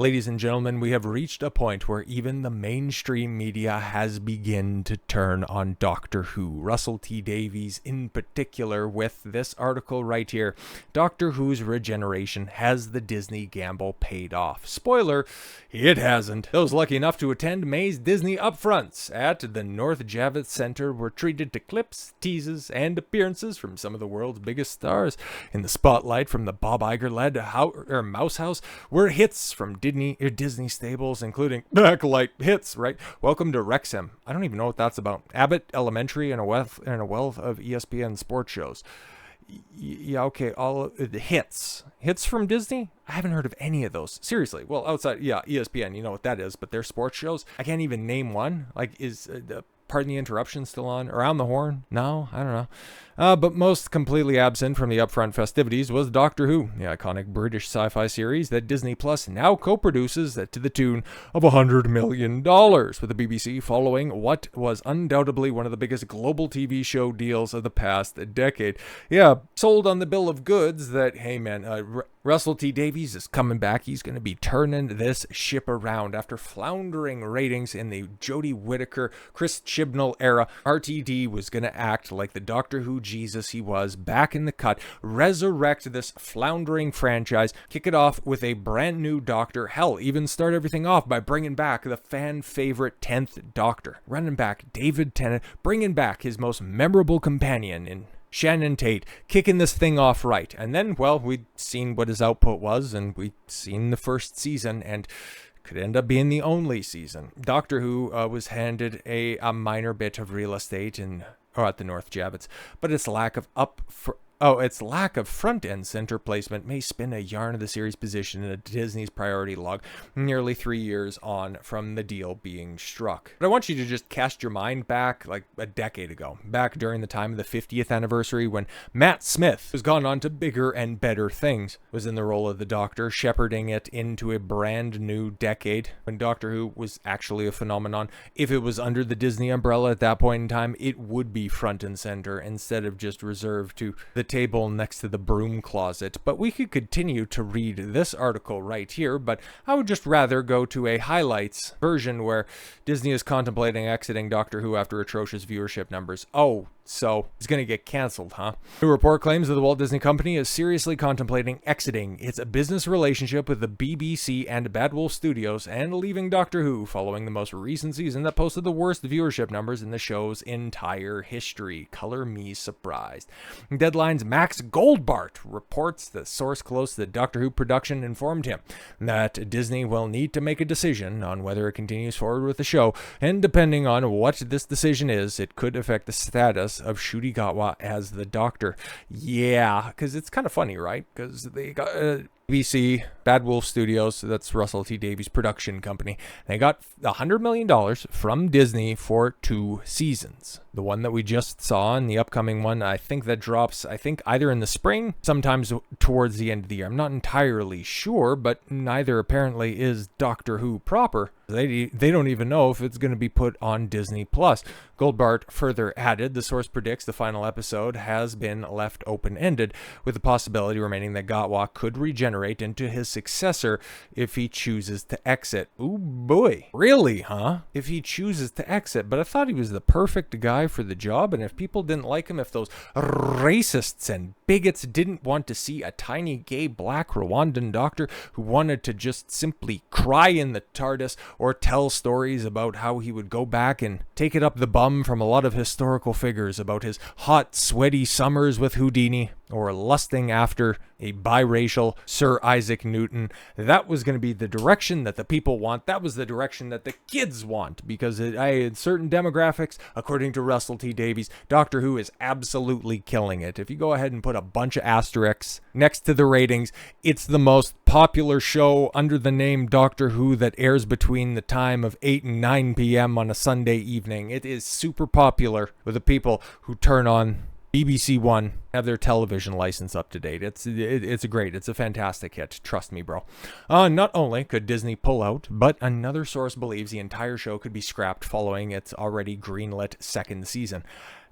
Ladies and gentlemen, we have reached a point where even the mainstream media has begun to turn on Doctor Who. Russell T. Davies in particular with this article right here. Doctor Who's regeneration, has the Disney gamble paid off? Spoiler, it hasn't. Those lucky enough to attend May's Disney upfronts at the North Javits Center were treated to clips, teases, and appearances from some of the world's biggest stars. In the spotlight from the Bob Iger-led Mouse House were hits from Disney stables, including backlight hits, right? Welcome to Wrexham. I don't even know what that's about. Abbott Elementary and a wealth of ESPN sports shows. Yeah, okay, all the hits from Disney. I haven't heard of any of those. Seriously. Well, outside, ESPN, you know what that is, but their sports shows, I can't even name one. Like, is the Pardon the Interruption still on? Around the Horn? No, I don't know. But most completely absent from the upfront festivities was Doctor Who, the iconic British sci-fi series that Disney Plus now co-produces to the tune of $100 million, with the BBC following what was undoubtedly one of the biggest global TV show deals of the past decade. Yeah, sold on the bill of goods that, hey man, Russell T. Davies is coming back. He's going to be turning this ship around. After floundering ratings in the Jodie Whittaker, Chris Chibnall era, RTD was going to act like the Doctor Who Jesus he was, back in the cut, resurrect this floundering franchise, kick it off with a brand new Doctor, hell, even start everything off by bringing back the fan favorite 10th Doctor, running back David Tennant, bringing back his most memorable companion in Shannon Tate, kicking this thing off right. And then, well, we'd seen what his output was, and we'd seen the first season, and could end up being the only season. Doctor Who was handed a minor bit of real estate at the North Javits, but its lack of front-end center placement may spin a yarn of the series' position in Disney's priority log nearly 3 years on from the deal being struck. But I want you to just cast your mind back like a decade ago, back during the time of the 50th anniversary when Matt Smith, who's gone on to bigger and better things, was in the role of the Doctor, shepherding it into a brand new decade when Doctor Who was actually a phenomenon. If it was under the Disney umbrella at that point in time, it would be front and center instead of just reserved to the table next to the broom closet. But we could continue to read this article right here, but I would just rather go to a highlights version where Disney is contemplating exiting Doctor Who after atrocious viewership numbers. Oh, so it's going to get canceled, huh? The report claims that the Walt Disney Company is seriously contemplating exiting its business relationship with the BBC and Bad Wolf Studios and leaving Doctor Who following the most recent season that posted the worst viewership numbers in the show's entire history. Color me surprised. Deadline's Max Goldbart reports the source close to the Doctor Who production informed him that Disney will need to make a decision on whether it continues forward with the show, and depending on what this decision is, it could affect the status of Ncuti Gatwa as the Doctor. Yeah, because it's kind of funny, right? Because they got BBC, Bad Wolf Studios, that's Russell T. Davies' production company. They got $100 million from Disney for 2 seasons. The one that we just saw and the upcoming one, I think that drops, either in the spring, sometimes towards the end of the year. I'm not entirely sure, but neither apparently is Doctor Who proper. They don't even know if it's going to be put on Disney Plus. Goldbart further added, the source predicts the final episode has been left open-ended, with the possibility remaining that Gatwa could regenerate into his successor if he chooses to exit. Ooh boy. Really, huh? If he chooses to exit, but I thought he was the perfect guy for the job, and if people didn't like him, if those racists and bigots didn't want to see a tiny gay black Rwandan doctor who wanted to just simply cry in the TARDIS or tell stories about how he would go back and take it up the bum from a lot of historical figures about his hot, sweaty summers with Houdini, or lusting after a biracial Sir Isaac Newton. That was going to be the direction that the people want. That was the direction that the kids want, because in certain demographics, according to Russell T. Davies, Doctor Who is absolutely killing it. If you go ahead and put a bunch of asterisks next to the ratings, it's the most popular show under the name Doctor Who that airs between the time of 8 and 9 p.m. on a Sunday evening. It is super popular with the people who turn on BBC One, have their television license up to date. It's a fantastic hit. Trust me, bro. Not only could Disney pull out, but another source believes the entire show could be scrapped following its already greenlit second season.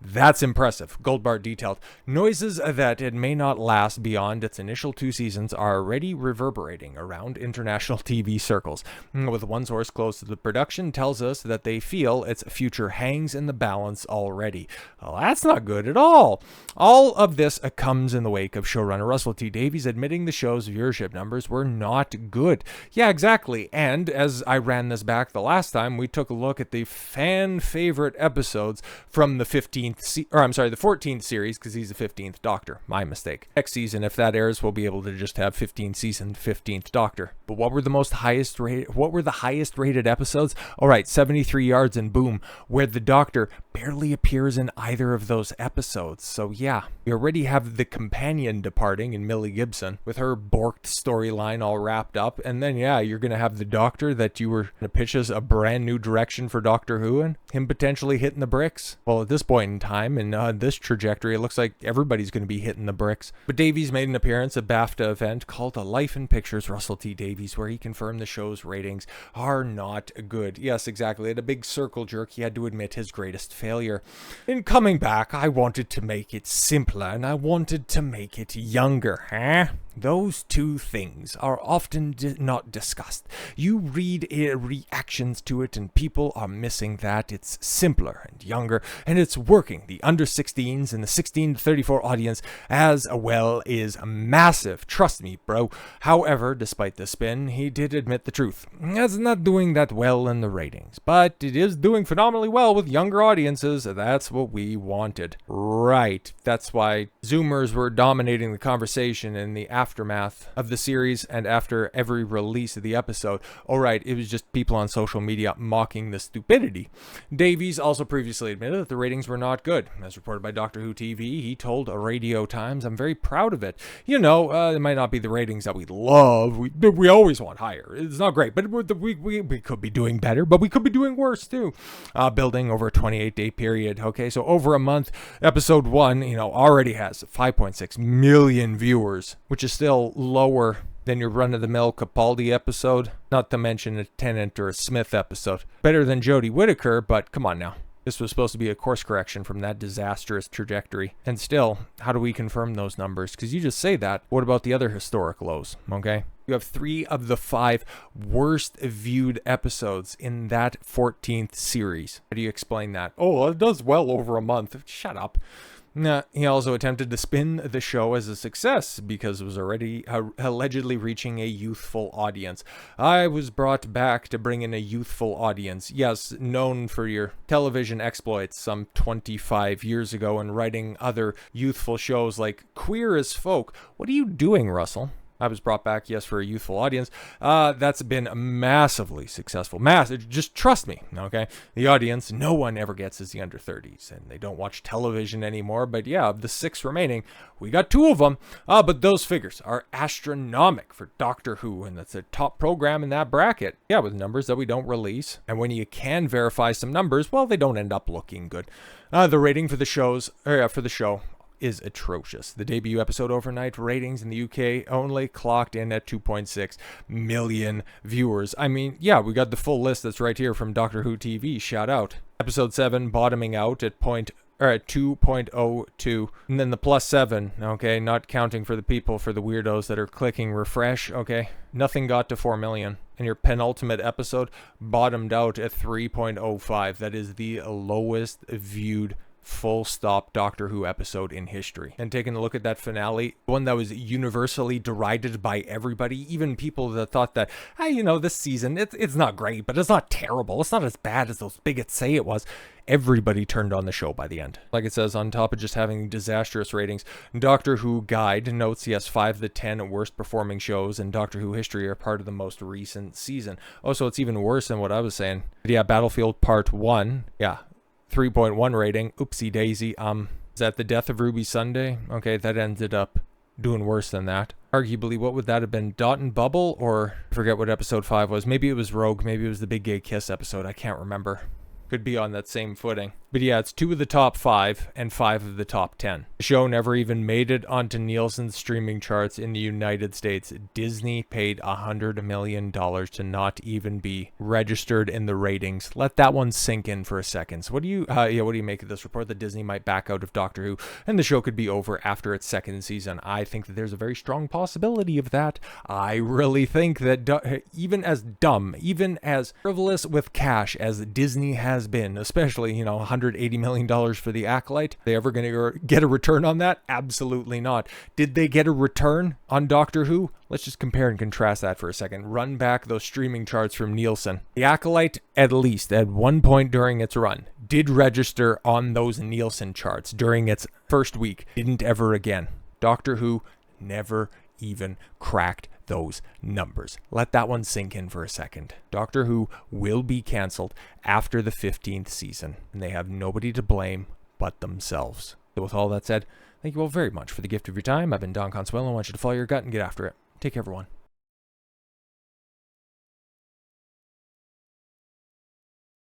That's impressive. Goldbart detailed. Noises that it may not last beyond its initial 2 seasons are already reverberating around international TV circles, with one source close to the production tells us that they feel its future hangs in the balance already. Well, that's not good at all. All of this comes in the wake of showrunner Russell T. Davies admitting the show's viewership numbers were not good. Yeah, exactly. And as I ran this back the last time, we took a look at the fan favorite episodes from the 14th series, because he's the 15th Doctor. My mistake. Next season, if that airs, we'll be able to just have 15th season, 15th Doctor. But what were the highest rated episodes? All right, 73 Yards and Boom, where the Doctor barely appears in either of those episodes. So yeah, we already have the companion departing in Millie Gibson with her borked storyline all wrapped up, and then yeah, you're gonna have the Doctor that you were gonna pitch as a brand new direction for Doctor Who, and him potentially hitting the bricks. Well, at this point in time and this trajectory, it looks like everybody's going to be hitting the bricks. But Davies made an appearance at a BAFTA event called A Life in Pictures Russell T. Davies, where he confirmed the show's ratings are not good. Yes, exactly. At a big circle jerk, he had to admit his greatest failure. In coming back, I wanted to make it simpler and I wanted to make it younger. Those two things are often not discussed. You read reactions to it and people are missing that. It's simpler and younger, and it's working. The under 16s and the 16 to 34 audience as well is massive. Trust me, bro. However, despite the spin, he did admit the truth. It's not doing that well in the ratings, but it is doing phenomenally well with younger audiences. That's what we wanted. Right. That's why Zoomers were dominating the conversation in the aftermath of the series and after every release of the episode. All right, it was just people on social media mocking the stupidity. Davies also previously admitted that the ratings were not good. As reported by Doctor Who TV, he told Radio Times, "I'm very proud of it. You know, it might not be the ratings that we love. We always want higher. It's not great, but we could be doing better, but we could be doing worse too." Building over a 28-day period. Okay, so over a month, episode 1, already has 5.6 million viewers, which is still lower than your run-of-the-mill Capaldi episode, not to mention a Tennant or a Smith episode. Better than Jodie Whittaker, but come on now. This was supposed to be a course correction from that disastrous trajectory. And still, how do we confirm those numbers? Because you just say that. What about the other historic lows, okay? You have 3 of the 5 worst viewed episodes in that 14th series. How do you explain that? Oh, it does well over a month. Shut up. He also attempted to spin the show as a success because it was already allegedly reaching a youthful audience. I was brought back to bring in a youthful audience. Yes, known for your television exploits some 25 years ago and writing other youthful shows like Queer as Folk. What are you doing, Russell? I was brought back, yes, for a youthful audience. That's been massively successful. Just trust me, okay? The audience, no one ever gets is the under 30s, and they don't watch television anymore. But yeah, of the 6 remaining, we got 2 of them. But those figures are astronomical for Doctor Who, and that's a top program in that bracket. Yeah, with numbers that we don't release. And when you can verify some numbers, well, they don't end up looking good. The rating for the show is atrocious. The debut episode overnight ratings in the UK only clocked in at 2.6 million viewers. I mean, yeah, we got the full list that's right here from Doctor Who TV. Shout out. Episode 7 bottoming out at 2.02, and then the +7, okay, not counting for the weirdos that are clicking refresh, okay, nothing got to 4 million. And your penultimate episode bottomed out at 3.05. That is the lowest viewed full stop Doctor Who episode in history. And taking a look at that finale, one that was universally derided by everybody, even people that thought that, hey, this season, it's not great, but it's not terrible. It's not as bad as those bigots say it was. Everybody turned on the show by the end. Like it says, on top of just having disastrous ratings, Doctor Who Guide notes, yes, 5 of the 10 worst performing shows in Doctor Who history are part of the most recent season. Oh, so it's even worse than what I was saying. But yeah, Battlefield Part 1, yeah, 3.1 rating. Oopsie daisy. Is that the death of Ruby Sunday? Okay, that ended up doing worse than that. Arguably, what would that have been? Dot and Bubble? Or I forget what episode 5 was. Maybe it was Rogue. Maybe it was the Big Gay Kiss episode. I can't remember. Could be on that same footing. But yeah, it's 2 of the top 5 and 5 of the top 10. The show never even made it onto Nielsen's streaming charts in the United States. Disney paid $100 million to not even be registered in the ratings. Let that one sink in for a second. So what do you make of this report that Disney might back out of Doctor Who and the show could be over after its second season? I think that there's a very strong possibility of that. I really think that even as dumb, even as frivolous with cash as Disney has been, especially, $180 million for the Acolyte, they ever going to get a return on that? Absolutely not. Did they get a return on Doctor Who? Let's just compare and contrast that for a second. Run back those streaming charts from Nielsen. The Acolyte, at least at one point during its run, did register on those Nielsen charts during its first week. Didn't ever again. Doctor Who never even cracked those numbers. Let that one sink in for a second. Doctor Who will be cancelled after the 15th season, and they have nobody to blame but themselves. So with all that said, thank you all very much for the gift of your time. I've been Don Consuelo. I want you to follow your gut and get after it. Take care, everyone.